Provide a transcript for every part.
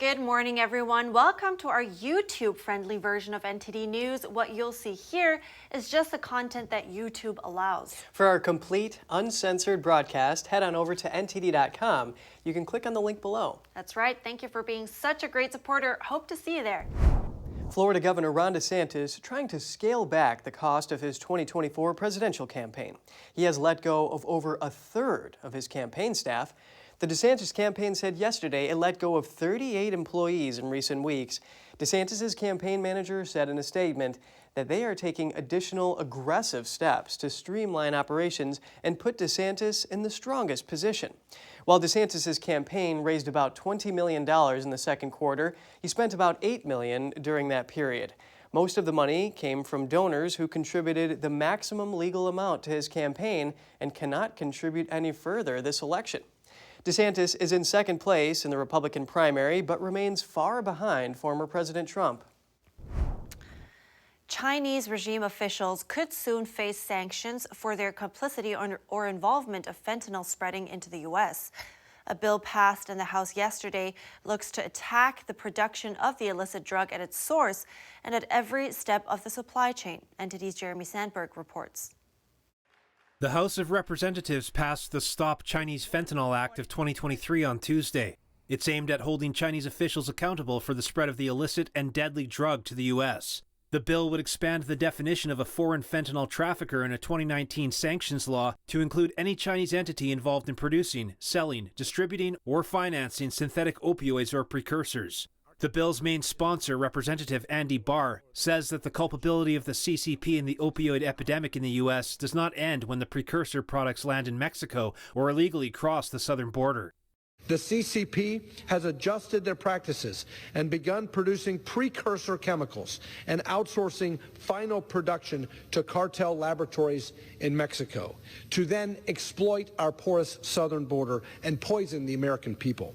Good morning, everyone. Welcome to our YouTube-friendly version of NTD News. What you'll see here is just the content that YouTube allows. For our complete, uncensored broadcast, head on over to ntd.com. You can click on the link below. That's right. Thank you for being such a great supporter. Hope to see you there. Florida Governor Ron DeSantis trying to scale back the cost of his 2024 presidential campaign. He has let go of over a third of his campaign staff. The DeSantis campaign said yesterday it let go of 38 employees in recent weeks. DeSantis' campaign manager said in a statement that they are taking additional aggressive steps to streamline operations and put DeSantis in the strongest position. While DeSantis' campaign raised about $20 million in the second quarter, he spent about $8 million during that period. Most of the money came from donors who contributed the maximum legal amount to his campaign and cannot contribute any further this election. DeSantis is in second place in the Republican primary, but remains far behind former President Trump. Chinese regime officials could soon face sanctions for their complicity or involvement of fentanyl spreading into the U.S. A bill passed in the House yesterday looks to attack the production of the illicit drug at its source and at every step of the supply chain. NTD's Jeremy Sandberg reports. The House of Representatives passed the Stop Chinese Fentanyl Act of 2023 on Tuesday. It's aimed at holding Chinese officials accountable for the spread of the illicit and deadly drug to the U.S. The bill would expand the definition of a foreign fentanyl trafficker in a 2019 sanctions law to include any Chinese entity involved in producing, selling, distributing, or financing synthetic opioids or precursors. The bill's main sponsor, Representative Andy Barr, says that the culpability of the CCP in the opioid epidemic in the U.S. does not end when the precursor products land in Mexico or illegally cross the southern border. The CCP has adjusted their practices and begun producing precursor chemicals and outsourcing final production to cartel laboratories in Mexico to then exploit our porous southern border and poison the American people.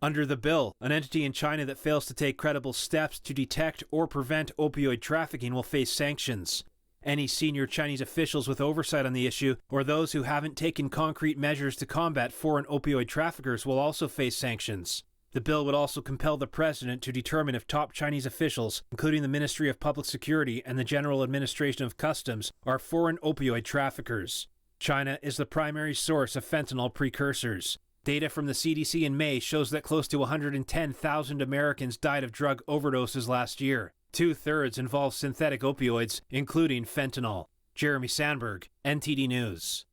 Under the bill, an entity in China that fails to take credible steps to detect or prevent opioid trafficking will face sanctions. Any senior Chinese officials with oversight on the issue, or those who haven't taken concrete measures to combat foreign opioid traffickers, will also face sanctions. The bill would also compel the president to determine if top Chinese officials, including the Ministry of Public Security and the General Administration of Customs, are foreign opioid traffickers. China is the primary source of fentanyl precursors. Data from the CDC in May shows that close to 110,000 Americans died of drug overdoses last year. 2/3 involve synthetic opioids, including fentanyl. Jeremy Sandberg, NTD News.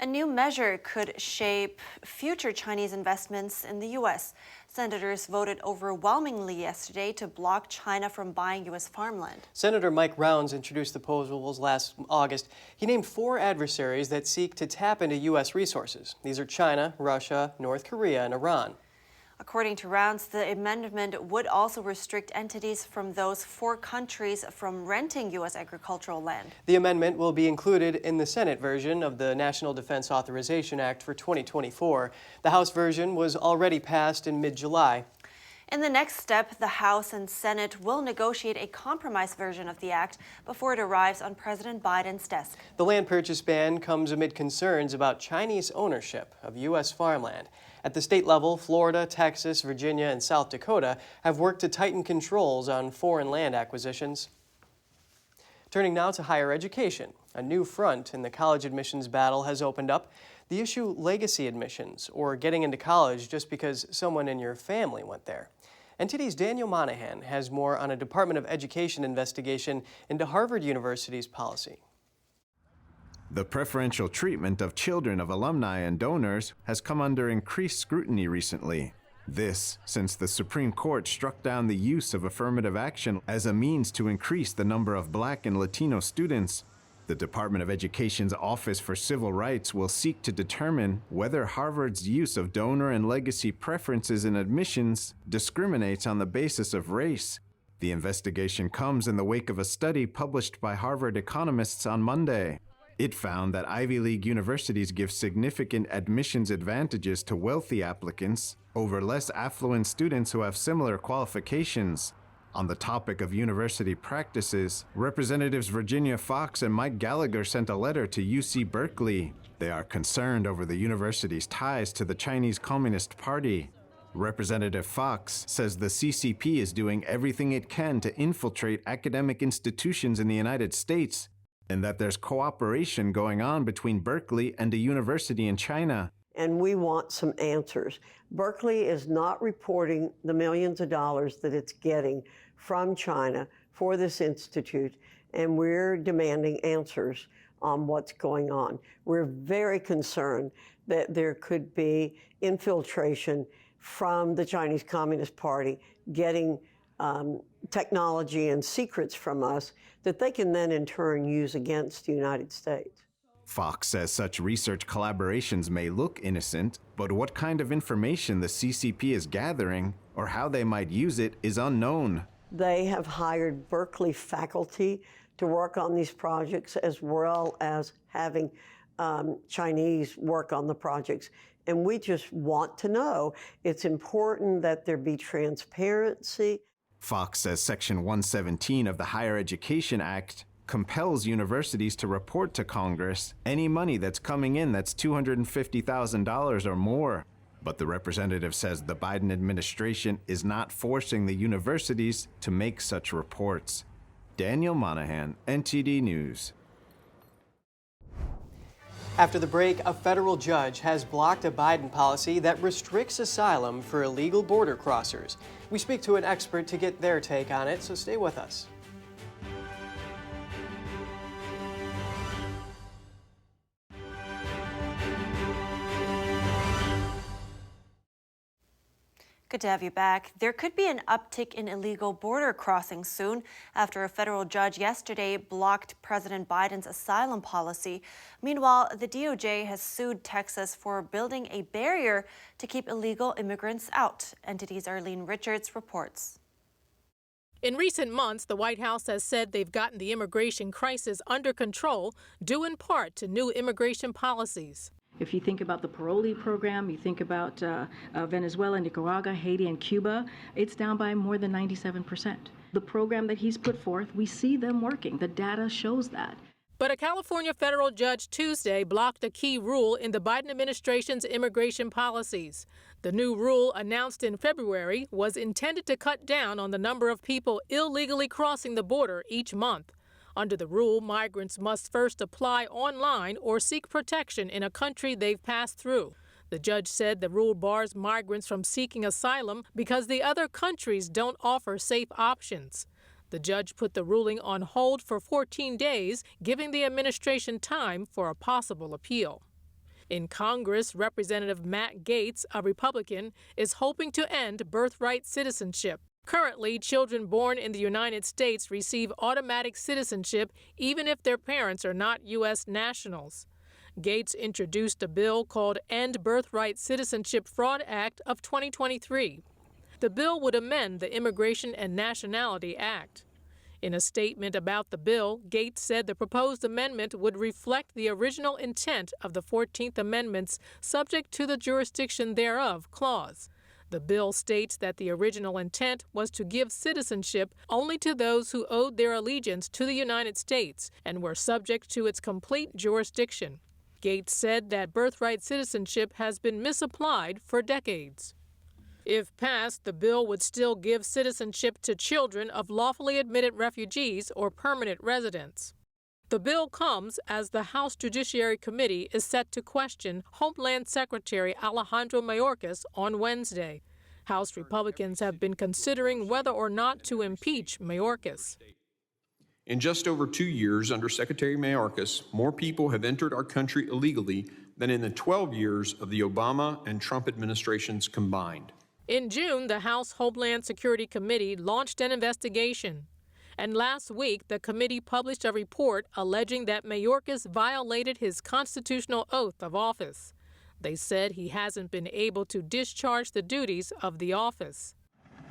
A new measure could shape future Chinese investments in the U.S. Senators voted overwhelmingly yesterday to block China from buying U.S. farmland. Senator Mike Rounds introduced the proposals last August. He named 4 adversaries that seek to tap into U.S. resources. These are China, Russia, North Korea, and Iran. According to Rounds, the amendment would also restrict entities from those 4 countries from renting U.S. agricultural land. The amendment will be included in the Senate version of the National Defense Authorization Act for 2024. The House version was already passed in mid-July. In the next step, the House and Senate will negotiate a compromise version of the act before it arrives on President Biden's desk. The land purchase ban comes amid concerns about Chinese ownership of U.S. farmland. At the state level, Florida, Texas, Virginia, and South Dakota have worked to tighten controls on foreign land acquisitions. Turning now to higher education. A new front in the college admissions battle has opened up. The issue legacy admissions, or getting into college just because someone in your family went there. NTD's Daniel Monahan has more on a Department of Education investigation into Harvard University's policy. The preferential treatment of children of alumni and donors has come under increased scrutiny recently. This, since the Supreme Court struck down the use of affirmative action as a means to increase the number of Black and Latino students. The Department of Education's Office for Civil Rights will seek to determine whether Harvard's use of donor and legacy preferences in admissions discriminates on the basis of race. The investigation comes in the wake of a study published by Harvard economists on Monday. It found that Ivy League universities give significant admissions advantages to wealthy applicants over less affluent students who have similar qualifications. On the topic of university practices, Representatives Virginia Foxx and Mike Gallagher sent a letter to UC Berkeley. They are concerned over the university's ties to the Chinese Communist Party. Representative Fox says the CCP is doing everything it can to infiltrate academic institutions in the United States, and that there's cooperation going on between Berkeley and a university in China. And we want some answers. Berkeley is not reporting the millions of dollars that it's getting from China for this institute, and we're demanding answers on what's going on. We're very concerned that there could be infiltration from the Chinese Communist Party getting technology and secrets from us that they can then in turn use against the United States. Fox says such research collaborations may look innocent, but what kind of information the CCP is gathering or how they might use it is unknown. They have hired Berkeley faculty to work on these projects, as well as having Chinese work on the projects. And we just want to know. It's important that there be transparency. Fox says Section 117 of the Higher Education Act compels universities to report to Congress any money that's coming in that's $250,000 or more. But the representative says the Biden administration is not forcing the universities to make such reports. Daniel Monahan, NTD News. After the break, a federal judge has blocked a Biden policy that restricts asylum for illegal border crossers. We speak to an expert to get their take on it, so stay with us. Good to have you back. There could be an uptick in illegal border crossings soon after a federal judge yesterday blocked President Biden's asylum policy. Meanwhile, the DOJ has sued Texas for building a barrier to keep illegal immigrants out. NTD's Arlene Richards reports. In recent months, the White House has said they've gotten the immigration crisis under control, due in part to new immigration policies. If you think about the parolee program, you think about Venezuela, Nicaragua, Haiti, and Cuba, it's down by more than 97%. The program that he's put forth, we see them working. The data shows that. But a California federal judge Tuesday blocked a key rule in the Biden administration's immigration policies. The new rule, announced in February, was intended to cut down on the number of people illegally crossing the border each month. Under the rule, migrants must first apply online or seek protection in a country they've passed through. The judge said the rule bars migrants from seeking asylum because the other countries don't offer safe options. The judge put the ruling on hold for 14 days, giving the administration time for a possible appeal. In Congress, Representative Matt Gaetz, a Republican, is hoping to end birthright citizenship. Currently, children born in the United States receive automatic citizenship even if their parents are not U.S. nationals. Gaetz introduced a bill called End Birthright Citizenship Fraud Act of 2023. The bill would amend the Immigration and Nationality Act. In a statement about the bill, Gaetz said the proposed amendment would reflect the original intent of the 14th Amendment's subject to the jurisdiction thereof clause. The bill states that the original intent was to give citizenship only to those who owed their allegiance to the United States and were subject to its complete jurisdiction. Gaetz said that birthright citizenship has been misapplied for decades. If passed, the bill would still give citizenship to children of lawfully admitted refugees or permanent residents. The bill comes as the House Judiciary Committee is set to question Homeland Secretary Alejandro Mayorkas on Wednesday. House Republicans have been considering whether or not to impeach Mayorkas. In just over 2 years under Secretary Mayorkas, more people have entered our country illegally than in the 12 years of the Obama and Trump administrations combined. In June, the House Homeland Security Committee launched an investigation. And last week, the committee published a report alleging that Mayorkas violated his constitutional oath of office. They said he hasn't been able to discharge the duties of the office.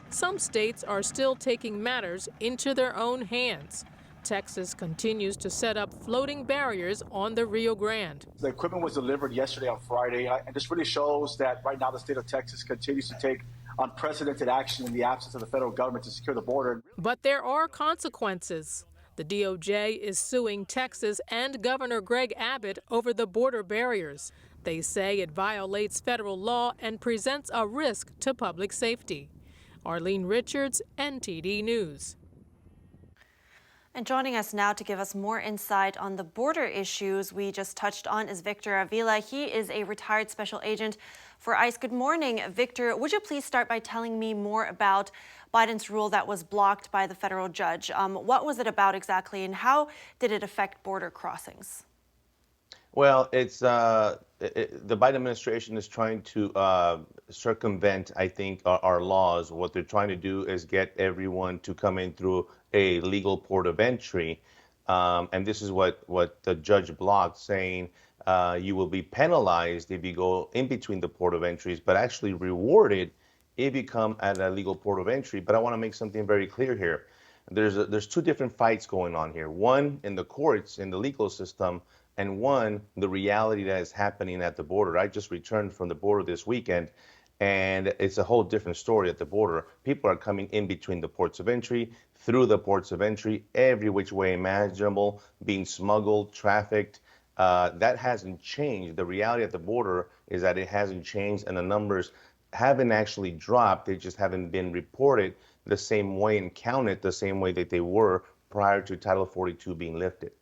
Some states are still taking matters into their own hands. Texas continues to set up floating barriers on the Rio Grande. The equipment was delivered yesterday on Friday, and this really shows that right now the state of Texas continues to take unprecedented action in the absence of the federal government to secure the border. But there are consequences. The DOJ is suing Texas and Governor Greg Abbott over the border barriers. They say it violates federal law and presents a risk to public safety. Arlene Richards, NTD News. And joining us now to give us more insight on the border issues we just touched on is Victor Avila. He is a retired special agent for ICE. Good morning, Victor. Would you please start by telling me more about Biden's rule that was blocked by the federal judge? What was it about exactly, and how did it affect border crossings? Well, it's the Biden administration is trying to circumvent, I think, our laws. What they're trying to do is get everyone to come in through a legal port of entry, and this is what the judge blocked, saying you will be penalized if you go in between the port of entries, but actually rewarded if you come at a legal port of entry. But I want to make something very clear here. There's two different fights going on here. One in the courts, in the legal system, and one, the reality that is happening at the border. I just returned from the border this weekend, and it's a whole different story at the border. People are coming in between the ports of entry, through the ports of entry, every which way imaginable, being smuggled, trafficked. That hasn't changed. The reality at the border is that it hasn't changed, and the numbers haven't actually dropped. They just haven't been reported the same way and counted the same way that they were prior to Title 42 being lifted.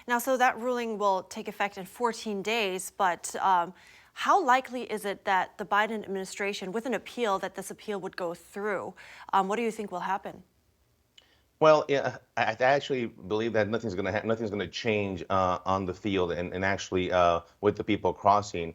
Now, so that ruling will take effect in 14 days, but how likely is it that the Biden administration, with an appeal, that this appeal would go through? What do you think will happen? Well, yeah, I actually believe that nothing's going to change on the field and actually with the people crossing.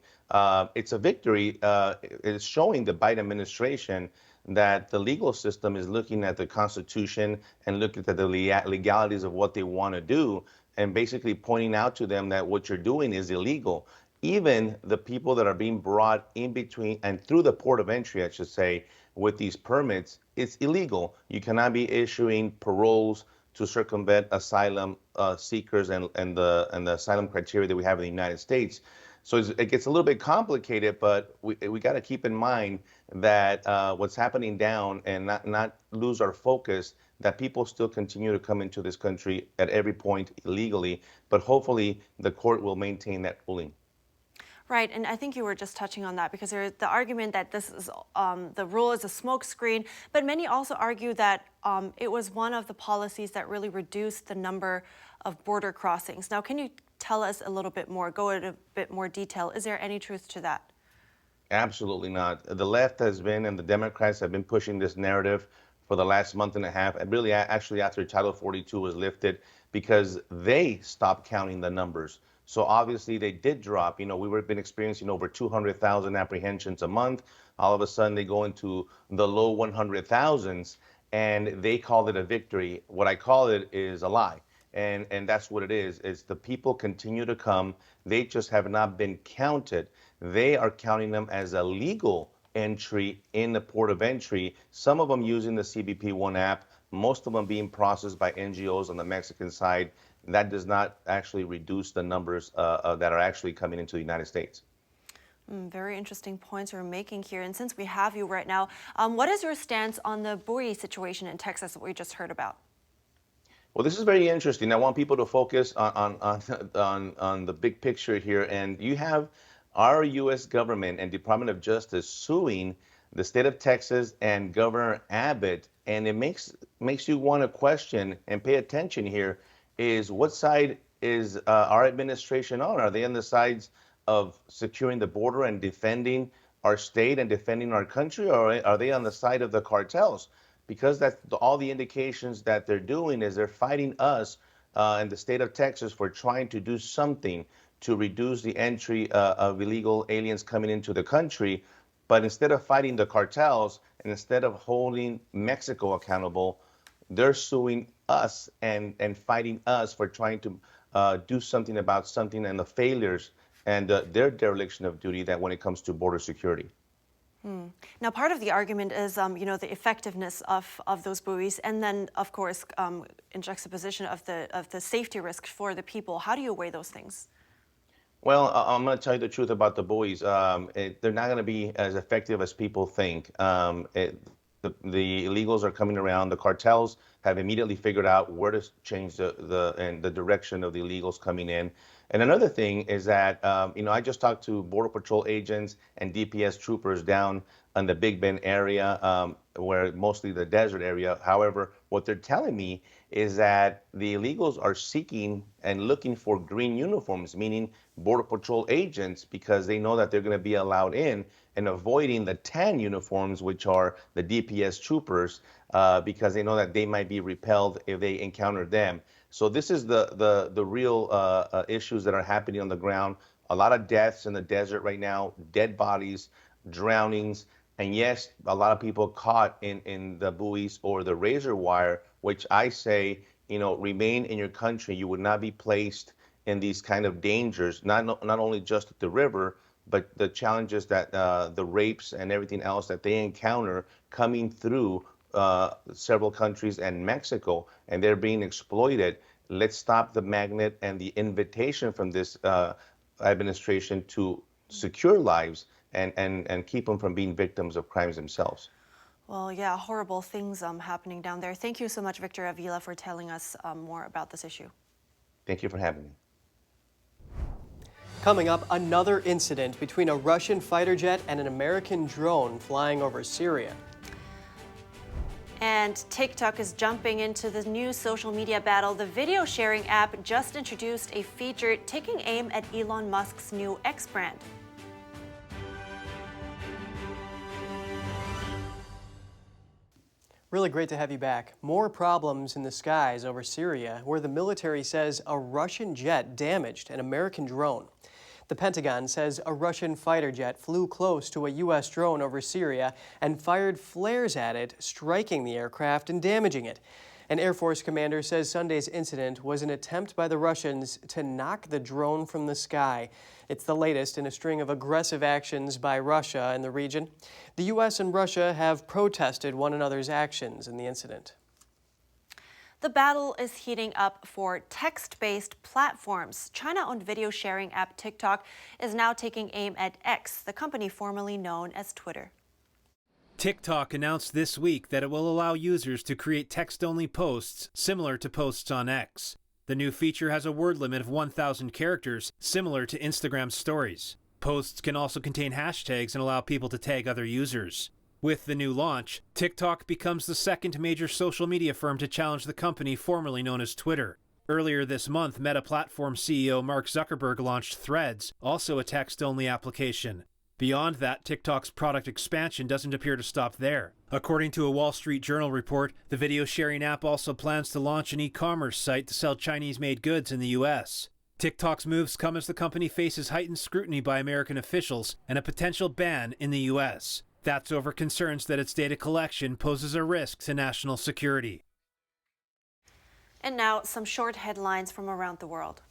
It's a victory. It's showing the Biden administration that the legal system is looking at the Constitution and looking at the legalities of what they want to do, and basically pointing out to them that what you're doing is illegal. Even the people that are being brought in between and through the port of entry, I should say, with these permits, it's illegal. You cannot be issuing paroles to circumvent asylum seekers and the asylum criteria that we have in the United States. So it gets a little bit complicated, but we got to keep in mind that what's happening down and not lose our focus, that people still continue to come into this country at every point illegally, but hopefully the court will maintain that ruling. Right, and I think you were just touching on that, because there's the argument that this is the rule is a smokescreen, but many also argue that it was one of the policies that really reduced the number of border crossings. Now, can you tell us a little bit more, go into a bit more detail? Is there any truth to that? Absolutely not. The left has been, and the Democrats have been pushing this narrative for the last month and a half, and really actually after Title 42 was lifted, because they stopped counting the numbers. So obviously they did drop. You know, we've been experiencing over 200,000 apprehensions a month. All of a sudden they go into the low 100,000s, and they called it a victory. What I call it is a lie. And that's what it is. It's the people continue to come. They just have not been counted. They are counting them as a legal entry in the port of entry, some of them using the CBP-1 app, most of them being processed by NGOs on the Mexican side. That does not actually reduce the numbers that are actually coming into the United States. Very interesting points you're making here. And since we have you right now, what is your stance on the buoy situation in Texas that we just heard about? Well, this is very interesting. I want people to focus on the big picture here. And you have our U.S. government and Department of Justice suing the state of Texas and Governor Abbott. And it makes you want to question and pay attention here is what side is our administration on? Are they on the sides of securing the border and defending our state and defending our country, or are they on the side of the cartels? Because that's all the indications that they're doing is they're fighting us in the state of Texas for trying to do something to reduce the entry of illegal aliens coming into the country. But instead of fighting the cartels and instead of holding Mexico accountable, they're suing us and fighting us for trying to do something about something and the failures and their dereliction of duty that when it comes to border security. Now, part of the argument is, the effectiveness of those buoys, and then, of course, in juxtaposition of the safety risk for the people. How do you weigh those things? Well, I'm going to tell you the truth about the buoys. They're not going to be as effective as people think. The illegals are coming around. The cartels have immediately figured out where to change the direction of the illegals coming in. And another thing is that, I just talked to Border Patrol agents and DPS troopers down in the Big Bend area, where mostly the desert area. However, what they're telling me is that the illegals are seeking and looking for green uniforms, meaning Border Patrol agents, because they know that they're going to be allowed in, and avoiding the tan uniforms, which are the DPS troopers, because they know that they might be repelled if they encounter them. So this is the real issues that are happening on the ground. A lot of deaths in the desert right now, dead bodies, drownings, and yes, a lot of people caught in the buoys or the razor wire, which I say, remain in your country. You would not be placed in these kind of dangers, not only just at the river, but the challenges that the rapes and everything else that they encounter coming through several countries and Mexico, and they're being exploited. Let's stop the magnet and the invitation from this administration to secure lives and keep them from being victims of crimes themselves. Well, yeah, horrible things happening down there. Thank you so much, Victor Avila, for telling us more about this issue. Thank you for having me. Coming up, another incident between a Russian fighter jet and an American drone flying over Syria. And TikTok is jumping into the new social media battle. The video sharing app just introduced a feature taking aim at Elon Musk's new X brand. Really great to have you back. More problems in the skies over Syria, where the military says a Russian jet damaged an American drone. The Pentagon says a Russian fighter jet flew close to a U.S. drone over Syria and fired flares at it, striking the aircraft and damaging it. An Air Force commander says Sunday's incident was an attempt by the Russians to knock the drone from the sky. It's the latest in a string of aggressive actions by Russia in the region. The U.S. and Russia have protested one another's actions in the incident. The battle is heating up for text-based platforms. China-owned video sharing app TikTok is now taking aim at X, the company formerly known as Twitter. TikTok announced this week that it will allow users to create text-only posts similar to posts on X. The new feature has a word limit of 1,000 characters, similar to Instagram stories. Posts can also contain hashtags and allow people to tag other users. With the new launch, TikTok becomes the second major social media firm to challenge the company formerly known as Twitter. Earlier this month, Meta Platform CEO Mark Zuckerberg launched Threads, also a text-only application. Beyond that, TikTok's product expansion doesn't appear to stop there. According to a Wall Street Journal report, the video-sharing app also plans to launch an e-commerce site to sell Chinese-made goods in the U.S. TikTok's moves come as the company faces heightened scrutiny by American officials and a potential ban in the U.S. That's over concerns that its data collection poses a risk to national security. And now, some short headlines from around the world.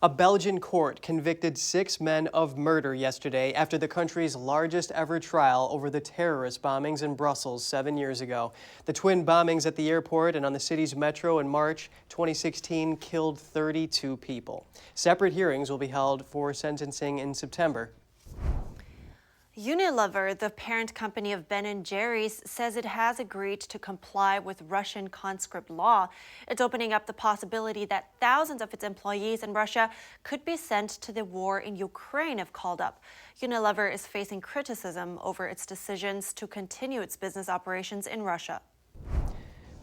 A Belgian court convicted 6 men of murder yesterday after the country's largest ever trial over the terrorist bombings in Brussels 7 years ago. The twin bombings at the airport and on the city's metro in March 2016 killed 32 people. Separate hearings will be held for sentencing in September. Unilever, the parent company of Ben & Jerry's, says it has agreed to comply with Russian conscript law. It's opening up the possibility that thousands of its employees in Russia could be sent to the war in Ukraine if called up. Unilever is facing criticism over its decisions to continue its business operations in Russia.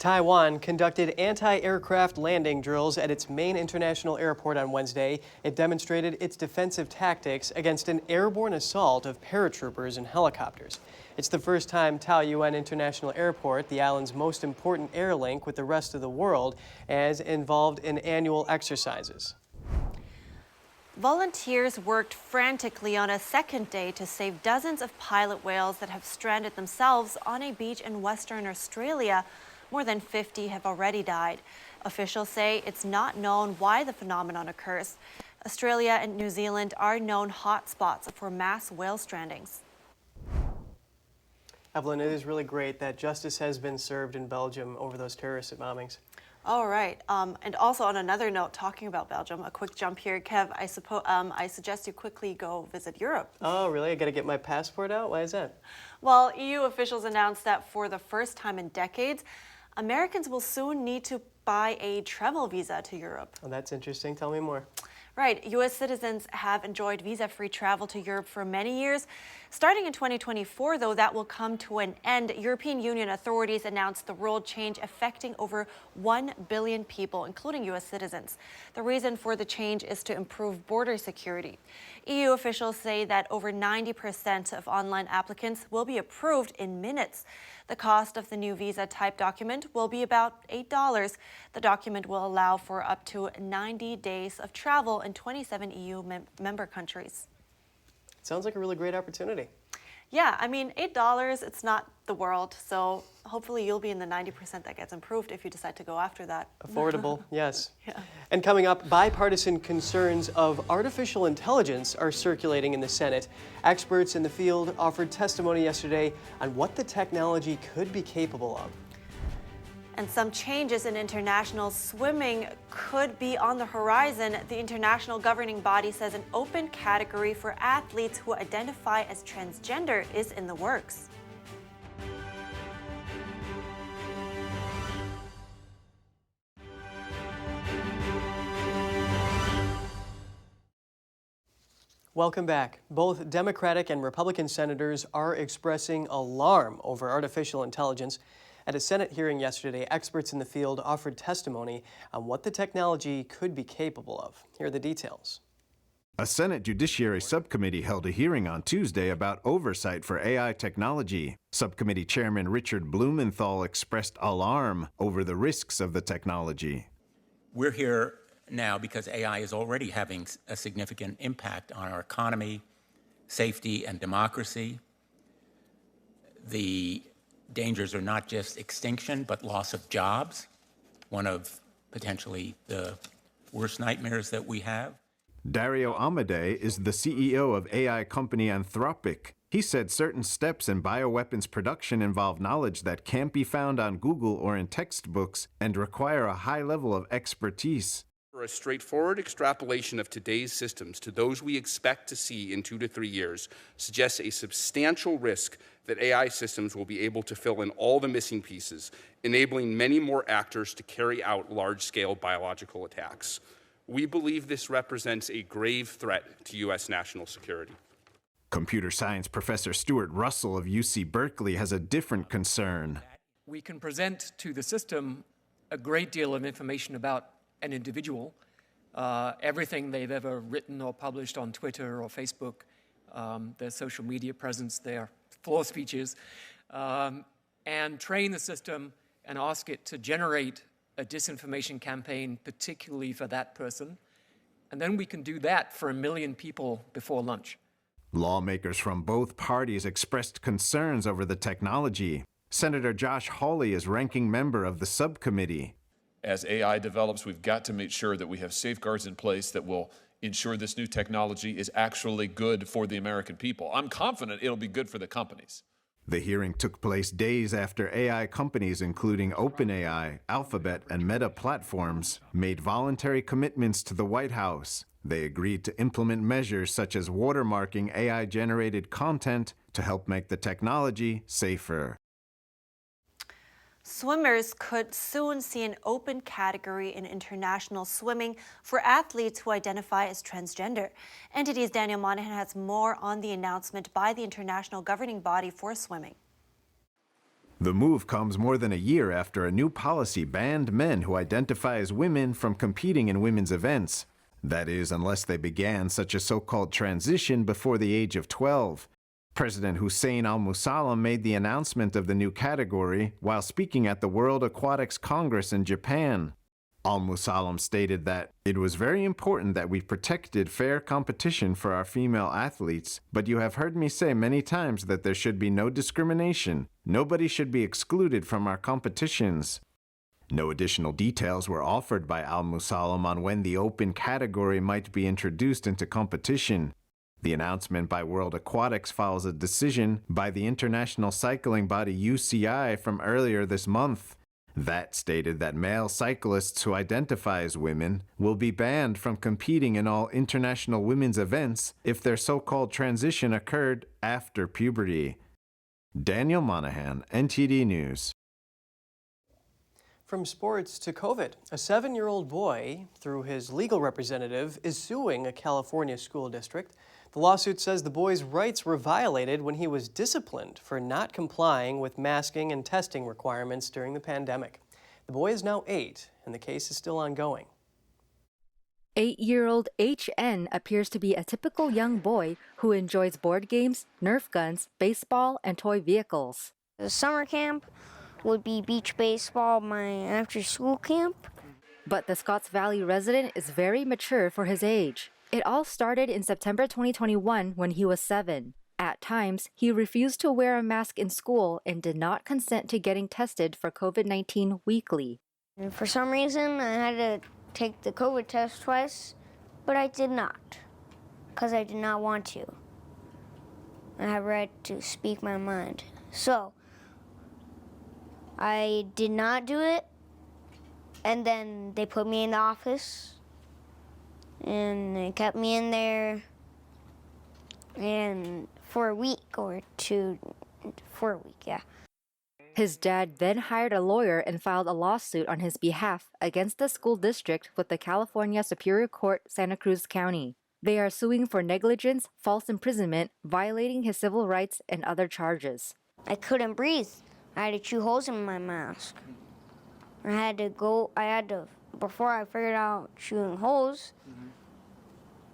Taiwan conducted anti-aircraft landing drills at its main international airport on Wednesday. It demonstrated its defensive tactics against an airborne assault of paratroopers and helicopters. It's the first time Taoyuan International Airport, the island's most important air link with the rest of the world, is involved in annual exercises. Volunteers worked frantically on a second day to save dozens of pilot whales that have stranded themselves on a beach in Western Australia. More than 50 have already died. Officials say it's not known why the phenomenon occurs. Australia and New Zealand are known hotspots for mass whale strandings. Evelyn, it is really great that justice has been served in Belgium over those terrorist bombings. All right. And also on another note, talking about Belgium, a quick jump here. Kev, I suggest you quickly go visit Europe. Oh, really? I got to get my passport out? Why is that? Well, EU officials announced that for the first time in decades, Americans will soon need to buy a travel visa to Europe. Oh, that's interesting. Tell me more. Right. U.S. citizens have enjoyed visa-free travel to Europe for many years. Starting in 2024, though, that will come to an end. European Union authorities announced the rule change affecting over 1 billion people, including U.S. citizens. The reason for the change is to improve border security. EU officials say that over 90% of online applicants will be approved in minutes. The cost of the new visa type document will be about $8. The document will allow for up to 90 days of travel in 27 EU member countries. Sounds like a really great opportunity. Yeah, I mean, $8, it's not the world. So hopefully you'll be in the 90% that gets improved if you decide to go after that. Affordable, yes. Yeah. And coming up, bipartisan concerns of artificial intelligence are circulating in the Senate. Experts in the field offered testimony yesterday on what the technology could be capable of. And some changes in international swimming could be on the horizon. The international governing body says an open category for athletes who identify as transgender is in the works. Welcome back. Both Democratic and Republican senators are expressing alarm over artificial intelligence. At a Senate hearing yesterday, experts in the field offered testimony on what the technology could be capable of. Here are the details. A Senate Judiciary Subcommittee held a hearing on Tuesday about oversight for AI technology. Subcommittee Chairman Richard Blumenthal expressed alarm over the risks of the technology. We're here now because AI is already having a significant impact on our economy, safety, and democracy. The dangers are not just extinction, but loss of jobs, one of potentially the worst nightmares that we have. Dario Amodei is the CEO of AI company Anthropic. He said certain steps in bioweapons production involve knowledge that can't be found on Google or in textbooks and require a high level of expertise. For a straightforward extrapolation of today's systems to those we expect to see in 2 to 3 years suggests a substantial risk that AI systems will be able to fill in all the missing pieces, enabling many more actors to carry out large-scale biological attacks. We believe this represents a grave threat to U.S. national security. Computer science professor Stuart Russell of UC Berkeley has a different concern. We can present to the system a great deal of information about an individual, everything they've ever written or published on Twitter or Facebook, their social media presence, their floor speeches, and train the system and ask it to generate a disinformation campaign, particularly for that person. And then we can do that for 1 million people before lunch. Lawmakers from both parties expressed concerns over the technology. Senator Josh Hawley is ranking member of the subcommittee. As AI develops, we've got to make sure that we have safeguards in place that will ensure this new technology is actually good for the American people. I'm confident it'll be good for the companies. The hearing took place days after AI companies including OpenAI, Alphabet, and Meta Platforms made voluntary commitments to the White House. They agreed to implement measures such as watermarking AI-generated content to help make the technology safer. Swimmers could soon see an open category in international swimming for athletes who identify as transgender. NTD's Daniel Monahan has more on the announcement by the international governing body for swimming. The move comes more than a year after a new policy banned men who identify as women from competing in women's events. That is, unless they began such a so-called transition before the age of 12. President Hussein al-Musallam made the announcement of the new category while speaking at the World Aquatics Congress in Japan. Al-Musallam stated that it was very important that we protected fair competition for our female athletes, but you have heard me say many times that there should be no discrimination. Nobody should be excluded from our competitions. No additional details were offered by al-Musallam on when the open category might be introduced into competition. The announcement by World Aquatics follows a decision by the international cycling body UCI from earlier this month. That stated that male cyclists who identify as women will be banned from competing in all international women's events if their so-called transition occurred after puberty. Daniel Monahan, NTD News. From sports to COVID, a 7-year-old boy, through his legal representative, is suing a California school district. The lawsuit says the boy's rights were violated when he was disciplined for not complying with masking and testing requirements during the pandemic. The boy is now 8, and the case is still ongoing. 8-year-old HN appears to be a typical young boy who enjoys board games, Nerf guns, baseball, and toy vehicles. The summer camp would be beach baseball, my after-school camp. But the Scotts Valley resident is very mature for his age. It all started in September 2021 when he was 7. At times, he refused to wear a mask in school and did not consent to getting tested for COVID-19 weekly. And for some reason, I had to take the COVID test twice, but I did not, because I did not want to. I have right to speak my mind. So, I did not do it, and then they put me in the office, and they kept me in there, and for a week, yeah. His dad then hired a lawyer and filed a lawsuit on his behalf against the school district with the California Superior Court, Santa Cruz County. They are suing for negligence, false imprisonment, violating his civil rights, and other charges. I couldn't breathe. I had to chew holes in my mask. Before I figured out chewing holes,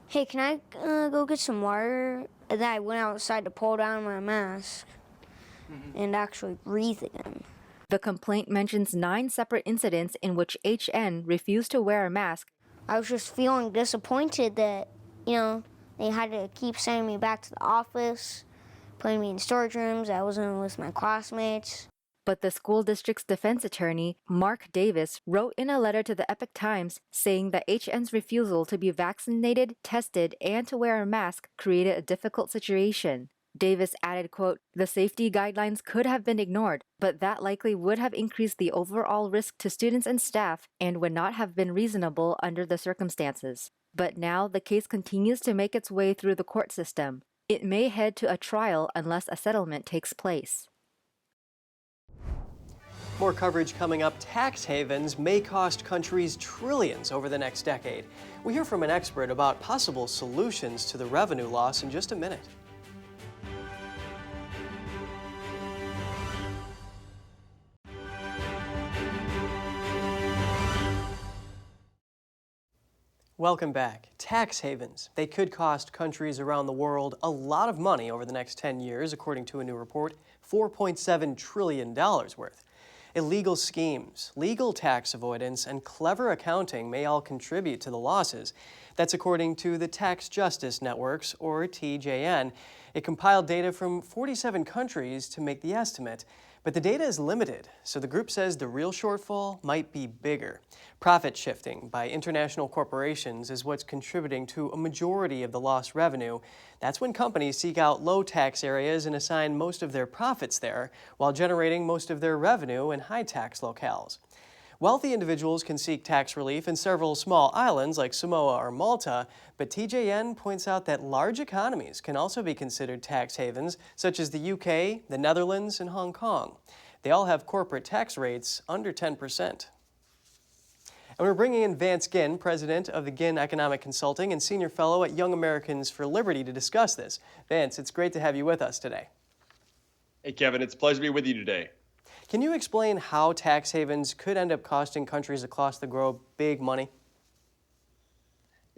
hey, can I go get some water? And then I went outside to pull down my mask and actually breathe again. The complaint mentions 9 separate incidents in which HN refused to wear a mask. I was just feeling disappointed that, they had to keep sending me back to the office, putting me in storage rooms. I wasn't with my classmates. But the school district's defense attorney, Mark Davis, wrote in a letter to the Epoch Times saying that HN's refusal to be vaccinated, tested, and to wear a mask created a difficult situation. Davis added, quote, "The safety guidelines could have been ignored, but that likely would have increased the overall risk to students and staff and would not have been reasonable under the circumstances. But now the case continues to make its way through the court system. It may head to a trial unless a settlement takes place." More coverage coming up. Tax havens may cost countries trillions over the next decade. We hear from an expert about possible solutions to the revenue loss in just a minute. Welcome back. Tax havens. They could cost countries around the world a lot of money over the next 10 years, according to a new report, $4.7 trillion worth. Illegal schemes, legal tax avoidance, and clever accounting may all contribute to the losses. That's according to the Tax Justice Networks, or TJN. It compiled data from 47 countries to make the estimate. But the data is limited, so the group says the real shortfall might be bigger. Profit shifting by international corporations is what's contributing to a majority of the lost revenue. That's when companies seek out low tax areas and assign most of their profits there, while generating most of their revenue in high tax locales. Wealthy individuals can seek tax relief in several small islands like Samoa or Malta, but TJN points out that large economies can also be considered tax havens, such as the UK, the Netherlands, and Hong Kong. They all have corporate tax rates under 10%. And we're bringing in Vance Ginn, president of the Ginn Economic Consulting and senior fellow at Young Americans for Liberty, to discuss this. Vance, it's great to have you with us today. Hey, Kevin, it's a pleasure to be with you today. Can you explain how tax havens could end up costing countries across the globe big money?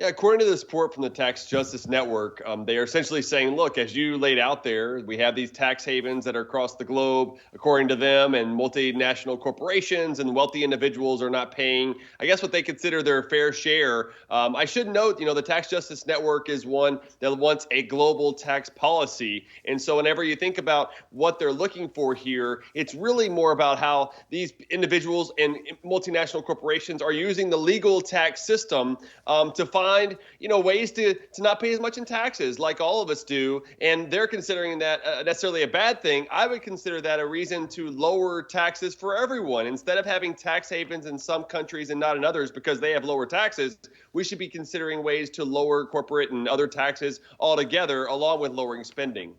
Yeah, according to this report from the Tax Justice Network, they are essentially saying, look, as you laid out there, we have these tax havens that are across the globe, according to them, and multinational corporations and wealthy individuals are not paying, I guess, what they consider their fair share. I should note, the Tax Justice Network is one that wants a global tax policy. And so whenever you think about what they're looking for here, it's really more about how these individuals and multinational corporations are using the legal tax system to find ways to not pay as much in taxes like all of us do. And they're considering that necessarily a bad thing. I would consider that a reason to lower taxes for everyone. Instead of having tax havens in some countries and not in others because they have lower taxes, we should be considering ways to lower corporate and other taxes altogether, along with lowering spending.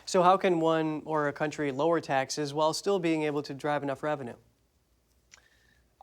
So how can one or a country lower taxes while still being able to drive enough revenue?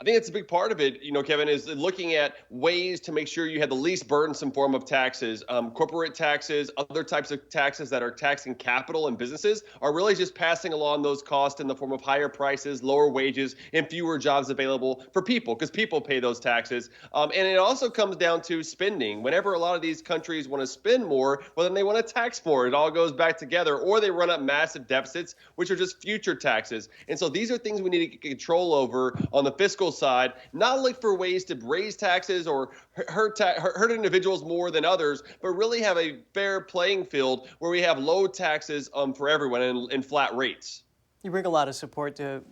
I think it's a big part of it, Kevin, is looking at ways to make sure you have the least burdensome form of taxes. Corporate taxes, other types of taxes that are taxing capital and businesses are really just passing along those costs in the form of higher prices, lower wages, and fewer jobs available for people, because people pay those taxes. And it also comes down to spending. Whenever a lot of these countries want to spend more, well, then they want to tax more. It all goes back together, or they run up massive deficits, which are just future taxes. And so these are things we need to get control over on the fiscal side, not look for ways to raise taxes or hurt individuals more than others, but really have a fair playing field where we have low taxes for everyone and flat rates. You bring a lot of support to,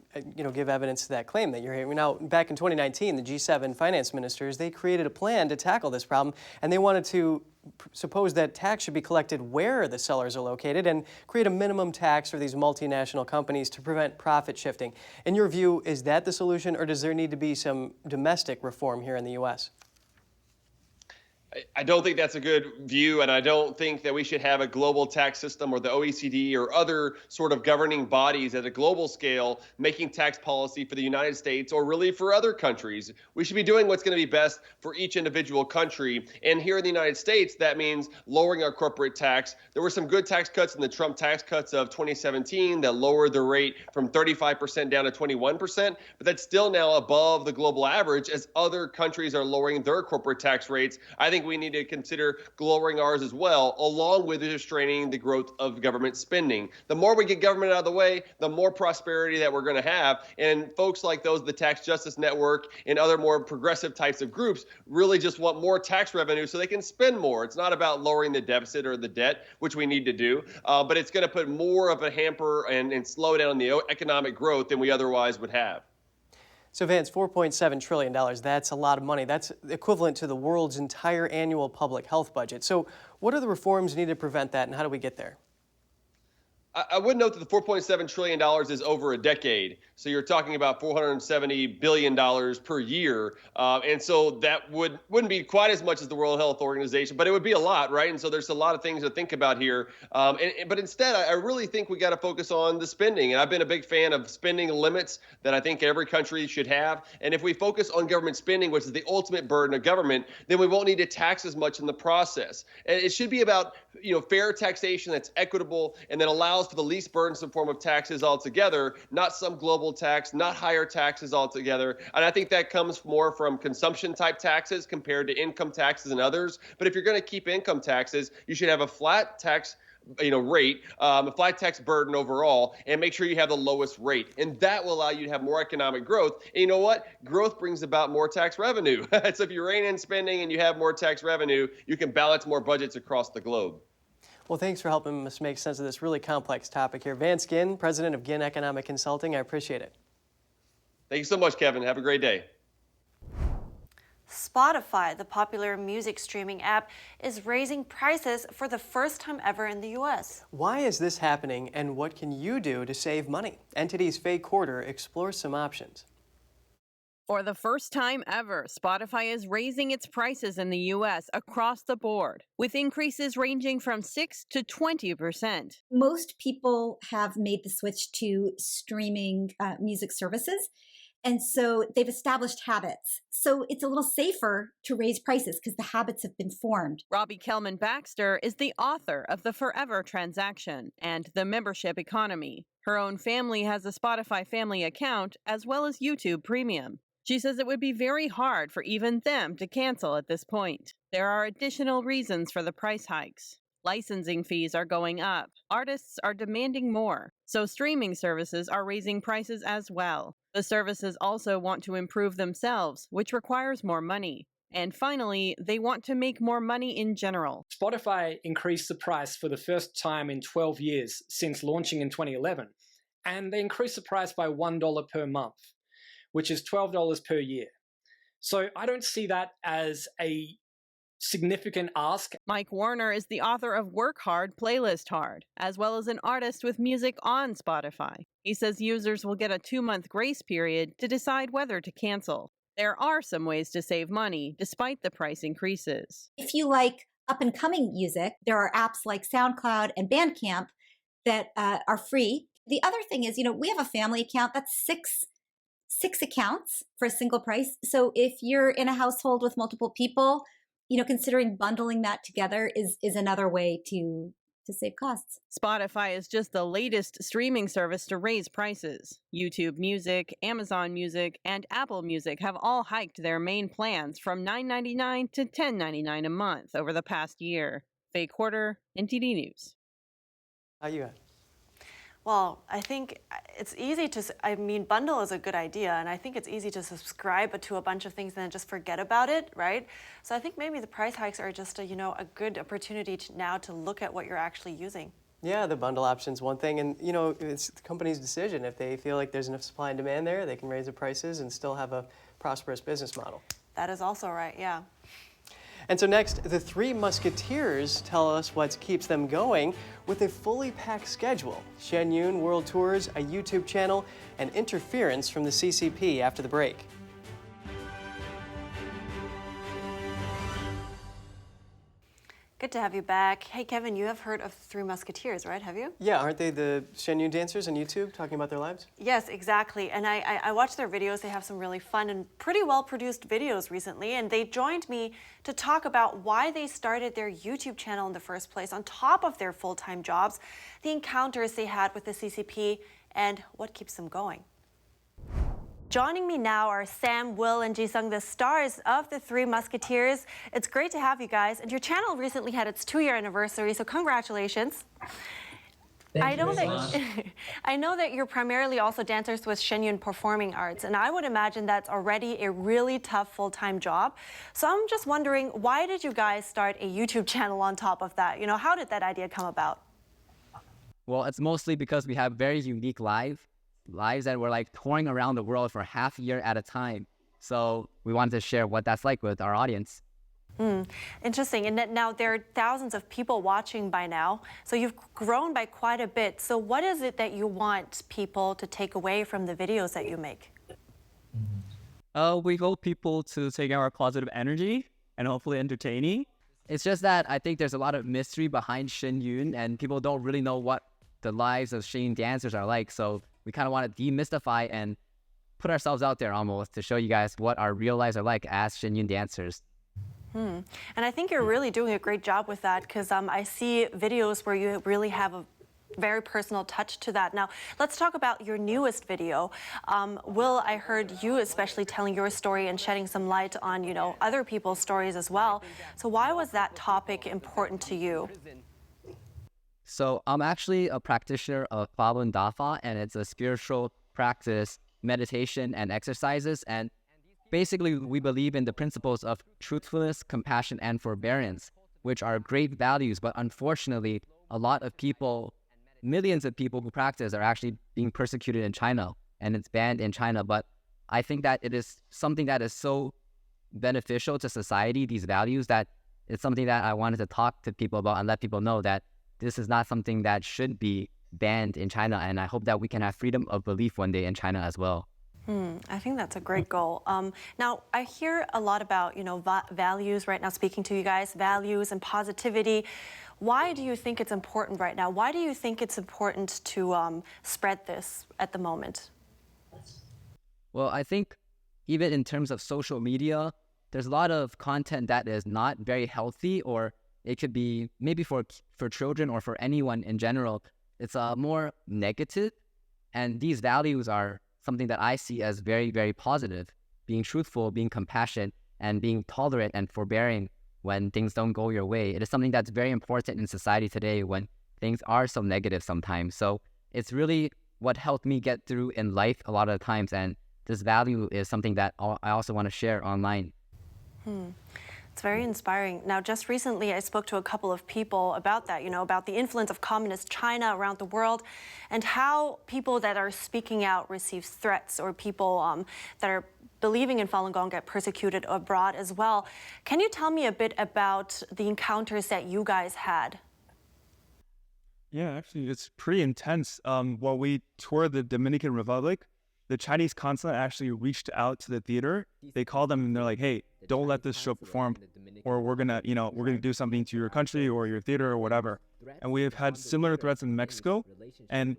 give evidence to that claim that you're hearing. Now, back in 2019, the G7 finance ministers, they created a plan to tackle this problem, and they wanted to suppose that tax should be collected where the sellers are located and create a minimum tax for these multinational companies to prevent profit shifting. In your view, is that the solution, or does there need to be some domestic reform here in the U.S.? I don't think that's a good view, and I don't think that we should have a global tax system or the OECD or other sort of governing bodies at a global scale making tax policy for the United States or really for other countries. We should be doing what's going to be best for each individual country. And here in the United States, that means lowering our corporate tax. There were some good tax cuts in the Trump tax cuts of 2017 that lowered the rate from 35% down to 21%, but that's still now above the global average as other countries are lowering their corporate tax rates. I think we need to consider lowering ours as well, along with restraining the growth of government spending. The more we get government out of the way, the more prosperity that we're going to have. And folks like those, the Tax Justice Network and other more progressive types of groups, really just want more tax revenue so they can spend more. It's not about lowering the deficit or the debt, which we need to do, but it's going to put more of a hamper and slow down the economic growth than we otherwise would have. So Vance, $4.7 trillion, that's a lot of money. That's equivalent to the world's entire annual public health budget. So what are the reforms needed to prevent that, and how do we get there? I would note that the $4.7 trillion is over a decade. So you're talking about $470 billion per year. And so that wouldn't be quite as much as the World Health Organization, but it would be a lot, right? And so there's a lot of things to think about here. But instead, I really think we got to focus on the spending. And I've been a big fan of spending limits that I think every country should have. And if we focus on government spending, which is the ultimate burden of government, then we won't need to tax as much in the process. And it should be about, fair taxation that's equitable and that allows for the least burdensome form of taxes altogether, not some global tax, not higher taxes altogether. And I think that comes more from consumption type taxes compared to income taxes and others. But if you're going to keep income taxes, you should have a flat tax rate, a flat tax burden overall, and make sure you have the lowest rate. And that will allow you to have more economic growth. And you know what? Growth brings about more tax revenue. So if you rein in spending and you have more tax revenue, you can balance more budgets across the globe. Well, thanks for helping us make sense of this really complex topic here. Vance Ginn, president of Ginn Economic Consulting, I appreciate it. Thank you so much, Kevin. Have a great day. Spotify, the popular music streaming app, is raising prices for the first time ever in the U.S. Why is this happening, and what can you do to save money? NTD's Faye Quarter explores some options. For the first time ever, Spotify is raising its prices in the U.S. across the board, with increases ranging from 6 to 20%. Most people have made the switch to streaming music services, and so they've established habits. So it's a little safer to raise prices because the habits have been formed. Robbie Kelman-Baxter is the author of The Forever Transaction and The Membership Economy. Her own family has a Spotify family account as well as YouTube Premium. She says it would be very hard for even them to cancel at this point. There are additional reasons for the price hikes. Licensing fees are going up. Artists are demanding more. So streaming services are raising prices as well. The services also want to improve themselves, which requires more money. And finally, they want to make more money in general. Spotify increased the price for the first time in 12 years since launching in 2011. And they increased the price by $1 per month, which is $12 per year. So I don't see that as a significant ask. Mike Warner is the author of Work Hard, Playlist Hard, as well as an artist with music on Spotify. He says users will get a 2-month grace period to decide whether to cancel. There are some ways to save money despite the price increases. If you like up-and-coming music, there are apps like SoundCloud and Bandcamp that are free. The other thing is, we have a family account that's 6 accounts for a single price. So if you're in a household with multiple people, considering bundling that together is another way to save costs. Spotify is just the latest streaming service to raise prices. YouTube Music, Amazon Music, and Apple Music have all hiked their main plans from $9.99 to $10.99 a month over the past year. Faye Quarter, NTD News. How you at? Well, I think it's easy bundle is a good idea, and I think it's easy to subscribe to a bunch of things and then just forget about it, right? So I think maybe the price hikes are just a good opportunity now to look at what you're actually using. Yeah, the bundle option's one thing, and it's the company's decision. If they feel like there's enough supply and demand there, they can raise the prices and still have a prosperous business model. That is also right, yeah. And so next, the Three Musketeers tell us what keeps them going with a fully packed schedule. Shenyun World Tours, a YouTube channel, and interference from the CCP after the break. Good to have you back. Hey, Kevin, you have heard of Three Musketeers, right? Have you? Yeah, aren't they the Shenyun dancers on YouTube talking about their lives? Yes, exactly. And I watched their videos. They have some really fun and pretty well-produced videos recently. And they joined me to talk about why they started their YouTube channel in the first place, on top of their full-time jobs, the encounters they had with the CCP, and what keeps them going. Joining me now are Sam, Will, and Jisung, the stars of the Three Musketeers. It's great to have you guys. And your channel recently had its 2-year anniversary, so congratulations. I know that you're primarily also dancers with Shenyun Performing Arts, and I would imagine that's already a really tough full-time job. So I'm just wondering, why did you guys start a YouTube channel on top of that? How did that idea come about? Well, it's mostly because we have very unique lives that were like touring around the world for half a year at a time. So we wanted to share what that's like with our audience. Interesting. And now there are thousands of people watching by now. So you've grown by quite a bit. So what is it that you want people to take away from the videos that you make? We hope people to take our positive energy and hopefully entertaining. It's just that I think there's a lot of mystery behind Shenyun, and people don't really know what the lives of Shenyun dancers are like. So we kind of want to demystify and put ourselves out there almost to show you guys what our real lives are like as Shenyun dancers. And I think you're really doing a great job with that, because I see videos where you really have a very personal touch to that. Now, let's talk about your newest video. Will, I heard you especially telling your story and shedding some light on, other people's stories as well. So why was that topic important to you? So I'm actually a practitioner of Falun Dafa, and it's a spiritual practice, meditation, and exercises. And basically, we believe in the principles of truthfulness, compassion, and forbearance, which are great values. But unfortunately, a lot of people, millions of people who practice are actually being persecuted in China, and it's banned in China. But I think that it is something that is so beneficial to society, these values, that it's something that I wanted to talk to people about and let people know that this is not something that should be banned in China. And I hope that we can have freedom of belief one day in China as well. I think that's a great goal. Now, I hear a lot about, values right now, speaking to you guys, values and positivity. Why do you think it's important right now? Why do you think it's important to spread this at the moment? Well, I think even in terms of social media, there's a lot of content that is not very healthy, or it could be maybe for children or for anyone in general. It's more negative. And these values are something that I see as very, very positive. Being truthful, being compassionate, and being tolerant and forbearing when things don't go your way. It is something that's very important in society today when things are so negative sometimes. So it's really what helped me get through in life a lot of the times. And this value is something that I also want to share online. It's very inspiring. Now, just recently, I spoke to a couple of people about that, about the influence of communist China around the world and how people that are speaking out receive threats, or people that are believing in Falun Gong get persecuted abroad as well. Can you tell me a bit about the encounters that you guys had? Yeah, actually, it's pretty intense. While we toured the Dominican Republic, the Chinese consulate actually reached out to the theater. They called them and they're like, "Hey, don't let this show perform, or we're gonna do something to your country or your theater or whatever." And we have had similar threats in Mexico, and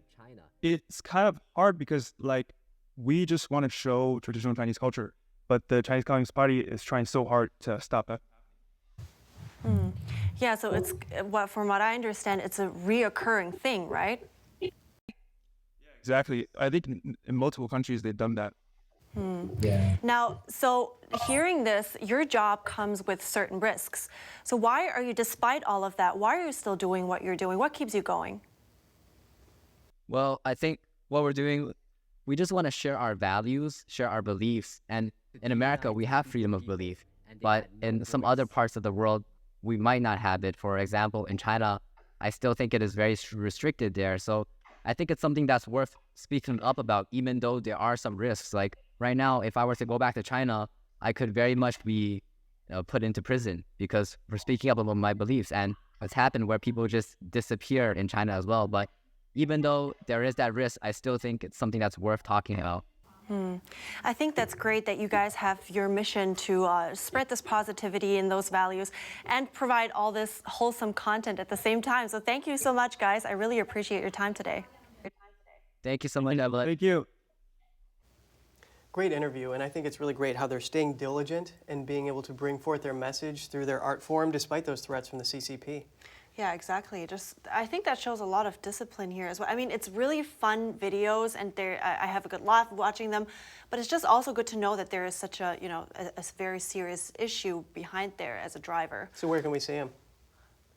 it's kind of hard because we just want to show traditional Chinese culture, but the Chinese Communist Party is trying so hard to stop that. Yeah, so it's from what I understand, it's a reoccurring thing, right? Exactly. I think in multiple countries they've done that. Yeah. Now, so hearing this, your job comes with certain risks. So why are you, despite all of that, why are you still doing what you're doing? What keeps you going? Well, I think what we're doing, we just want to share our values, share our beliefs. And in America, we have freedom of belief. But in some other parts of the world, we might not have it. For example, in China, I still think it is very restricted there. So I think it's something that's worth speaking up about, even though there are some risks. Like right now, if I were to go back to China, I could very much be put into prison because for speaking up about my beliefs. And it's happened where people just disappear in China as well. But even though there is that risk, I still think it's something that's worth talking about. I think that's great that you guys have your mission to spread this positivity and those values and provide all this wholesome content at the same time. So thank you so much, guys. I really appreciate your time today. Thank you so much, Evelyn. Thank you. Great interview, and I think it's really great how they're staying diligent and being able to bring forth their message through their art form despite those threats from the CCP. Yeah, exactly. I think that shows a lot of discipline here as well. I mean, it's really fun videos, and I have a good laugh watching them. But it's just also good to know that there is such a a very serious issue behind there as a driver. So where can we see them?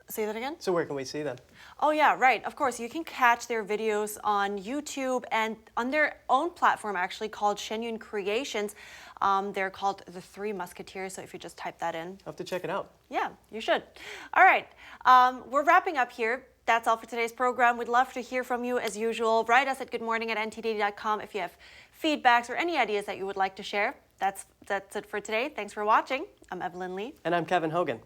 Say that again? So where can we see them? Oh yeah, right. Of course, you can catch their videos on YouTube and on their own platform actually called Shenyun Creations. They're called the Three Musketeers, so if you just type that in. I'll have to check it out. Yeah, you should. All right, we're wrapping up here. That's all for today's program. We'd love to hear from you as usual. Write us at goodmorning@ntd.com if you have feedbacks or any ideas that you would like to share. That's it for today. Thanks for watching. I'm Evelyn Lee. And I'm Kevin Hogan.